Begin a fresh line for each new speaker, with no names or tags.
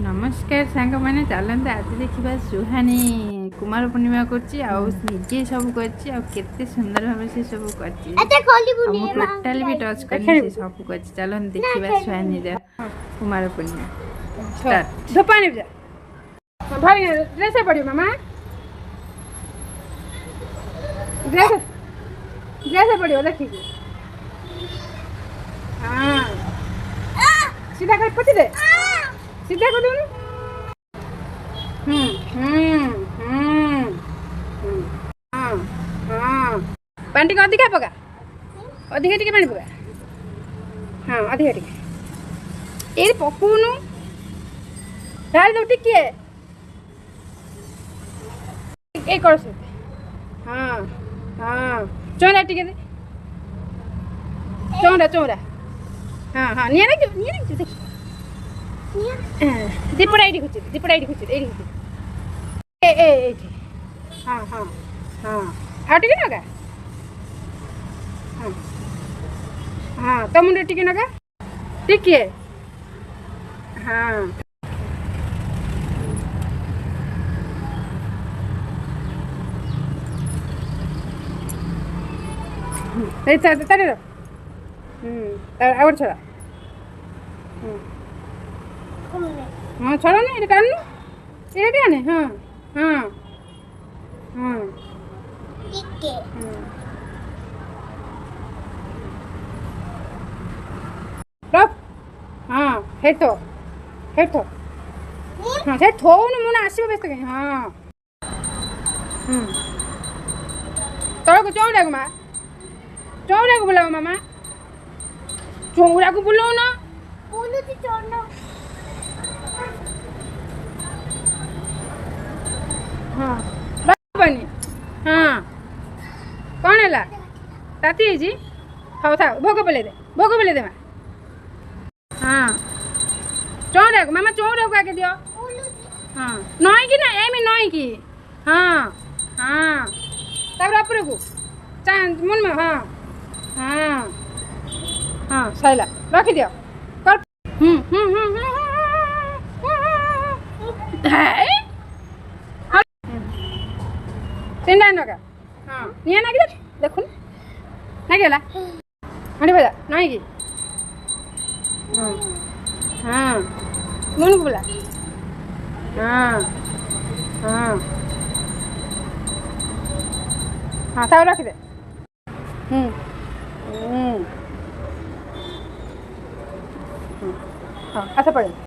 नमस्कार सांग मैंने चलते आज देखा सुहानी कुमार पूर्णिमा करजे सब करते सुंदर भाव से सब कर टोटाल भी टच कर सब कर चलते देखा सुहानी कुमार पूर्णिमा
ड्रेस पड़ो मामा ड्रेस पड़ो देखिए हाँ सीधा कर पति दे सीधा कर दूँ हाँ हाँ पानी टिके अधिका पका अधिका टिके पानी पका हाँ अधिका टिके ये पकौनु ढाल दो टिके ये कर सकते हाँ हाँ चौरा टिके दे चौरा चौरा हाँ हाँ निया ना देखिए दीपड़ा ये खुची ए हाँ हाँ हाँ आ टिके नगा हाँ हाँ तो मुंडे टिके नगा टिके हाँ तारे और छोड़ा हाँ छोड़ो ना ये कान ये क्या ने हाँ हाँ हाँ रख हाँ हेड तो हाँ से थो न मुना आसीबो व्यस्त कहीं हाँ तोड़ को चौड़ा को माँ चौड़ा को बुलाओ मामा चौड़ा को बुलाओ ना बोलो जी चौड़ा हाँ बनी हाँ कौन है ला ताती है जी हाँ था भोग बोले दे माँ हाँ चौड़ा को मामा चौड़ा को आके दियो हाँ नई की ना एम नई की हाँ हाँ तब ऊपर को चांद मन में हाँ हाँ हाँ सैला रखी दियो कर तीनटा नगा हाँ निया ना कि देखुन ना गेला हंडी बजा नहीं की हाँ हाँ मुन को बोला हाँ हाँ हाँ तब रख दे हाँ अच्छा पड़े